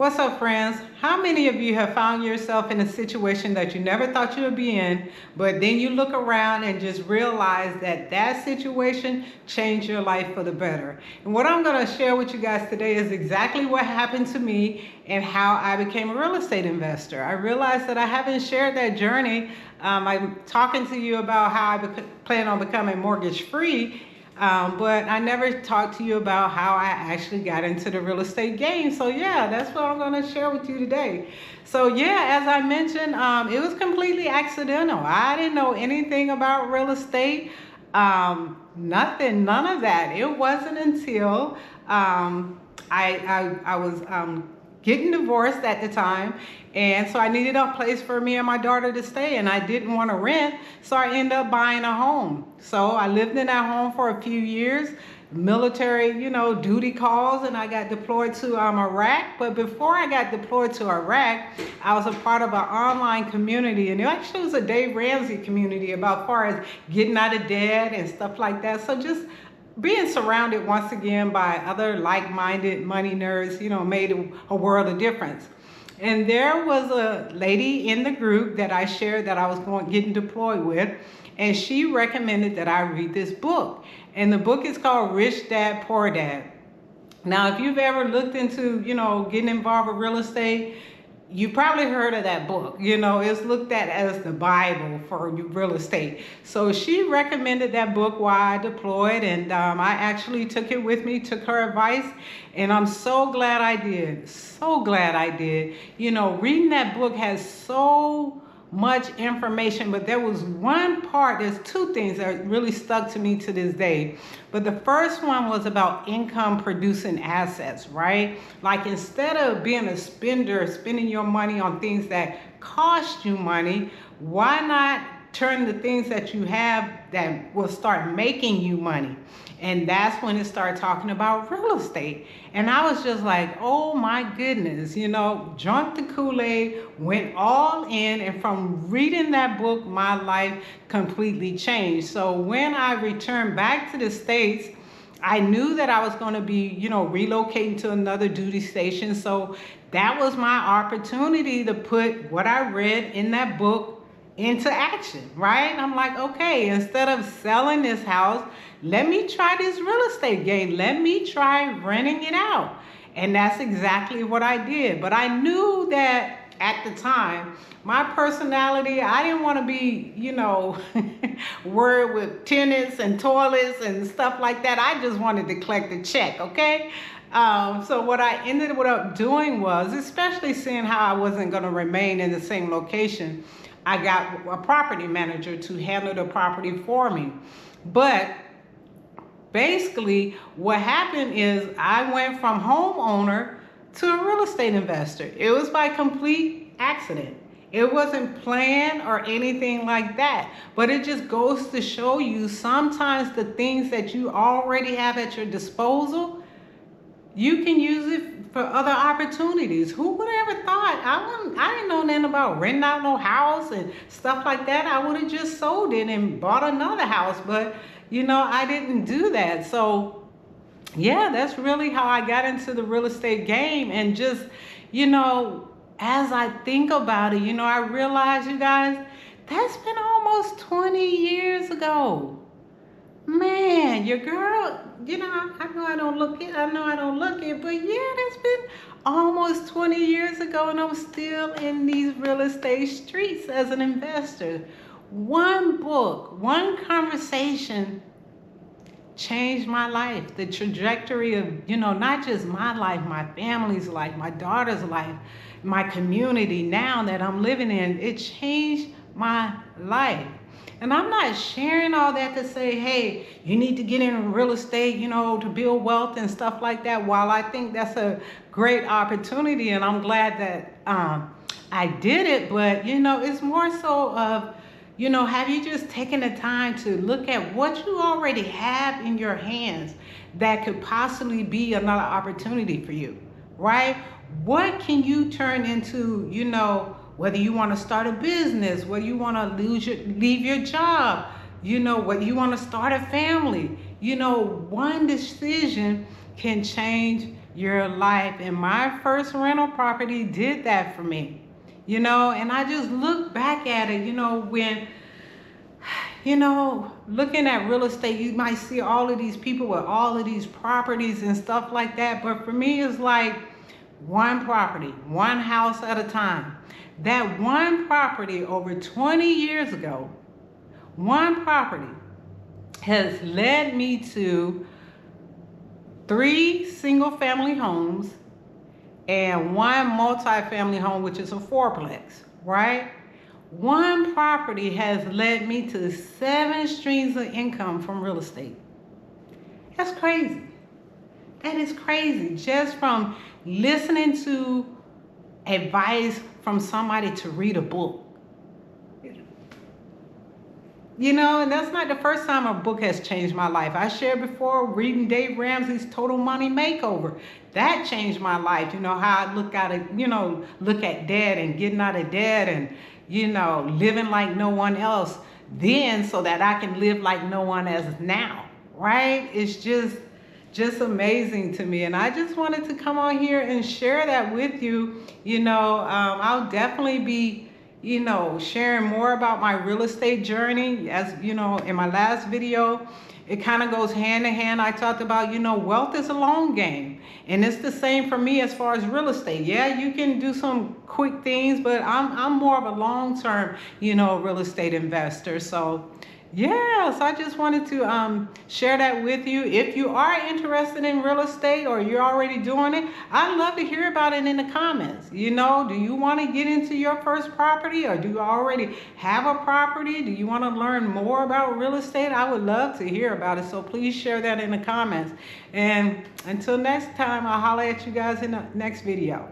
What's up, friends? How many of you have found yourself in a situation that you never thought you would be in, but then you look around and just realize that that situation changed your life for the better? And what I'm going to share with you guys today is exactly what happened to me and how I became a real estate investor. I realized that I haven't shared that journey. I'm talking to you about how I plan on becoming mortgage free. But I never talked to you about how I actually got into the real estate game. So yeah, that's what I'm going to share with you today. So yeah, as I mentioned, it was completely accidental. I didn't know anything about real estate. Nothing, none of that. It wasn't until I was getting divorced at the time, and so I needed a place for me and my daughter to stay, and I didn't want to rent, so I ended up buying a home. So I lived in that home for a few years, military, duty calls, and I got deployed to Iraq. But before I got deployed to Iraq, I was a part of an online community, and it actually was a Dave Ramsey community about far as getting out of debt and stuff like that. So just being surrounded once again by other like-minded money nerds, made a world of difference. And there was a lady in the group that I shared that I was getting deployed with, and she recommended that I read this book. And the book is called Rich Dad, Poor Dad. Now, if you've ever looked into, getting involved with real estate, you probably heard of that book. It's looked at as the Bible for real estate. So she recommended that book while I deployed, and I actually took it with me, took her advice, and I'm so glad I did. So glad I did. Reading that book has so much information, but there was one part, there's two things that really stuck to me to this day. But the first one was about income producing assets, right? Like, instead of being a spender, spending your money on things that cost you money, why not turn the things that you have that will start making you money? And that's when it started talking about real estate. And I was just like, oh my goodness, drunk the Kool-Aid, went all in. And from reading that book, my life completely changed. So when I returned back to the States, I knew that I was going to be, relocating to another duty station. So that was my opportunity to put what I read in that book into action, right? I'm like, okay, instead of selling this house, let me try this real estate game. Let me try renting it out. And that's exactly what I did. But I knew that at the time, my personality, I didn't want to be, worried with tenants and toilets and stuff like that. I just wanted to collect a check, okay? So what I ended up doing was, especially seeing how I wasn't going to remain in the same location, I got a property manager to handle the property for me. But basically what happened is I went from homeowner to a real estate investor. It was by complete accident. It wasn't planned or anything like that. But it just goes to show you, sometimes the things that you already have at your disposal, you can use it for other opportunities. Who would have ever thought? I didn't know nothing about renting out no house and stuff like that. I would have just sold it and bought another house. But, I didn't do that. So, yeah, that's really how I got into the real estate game. And just, as I think about it, I realize, you guys, that's been almost 20 years ago. Man, your girl, I know I don't look it, but yeah, that's been almost 20 years ago, and I'm still in these real estate streets as an investor. One book, one conversation changed my life. The trajectory of, not just my life, my family's life, my daughter's life, my community now that I'm living in, it changed my life. And I'm not sharing all that to say, hey, you need to get in real estate, to build wealth and stuff like that. While I think that's a great opportunity, and I'm glad that I did it, but, it's more so of, have you just taken the time to look at what you already have in your hands that could possibly be another opportunity for you, right? What can you turn into, whether you want to start a business, whether you want to leave your job, whether you want to start a family, one decision can change your life. And my first rental property did that for me, you know. And I just look back at it, you know, when, you know, looking at real estate, you might see all of these people with all of these properties and stuff like that. But for me, it's like one property, one house at a time. That one property over 20 years ago, one property has led me to 3 single family homes and 1 multi-family home, which is a 4-plex, right? One property has led me to 7 streams of income from real estate. That's crazy. That is crazy. Just from listening to advice from somebody to read a book. You know, and that's not the first time a book has changed my life. I shared before reading Dave Ramsey's Total Money Makeover. That changed my life. You know, how I look at it, you know, look at debt and getting out of debt and, you know, living like no one else then so that I can live like no one else now, right? It's just amazing to me. And I just wanted to come on here and share that with you. You know, I'll definitely be, you know, sharing more about my real estate journey. As you know, in my last video, it kind of goes hand in hand. I talked about, you know, wealth is a long game, and it's the same for me as far as real estate. Yeah, you can do some quick things, but I'm more of a long-term, you know, real estate investor. So yeah, so I just wanted to share that with you. If you are interested in real estate or you're already doing it, I'd love to hear about it in the comments. You know, do you want to get into your first property, or do you already have a property? Do you want to learn more about real estate? I would love to hear about it. So please share that in the comments. And until next time, I'll holler at you guys in the next video.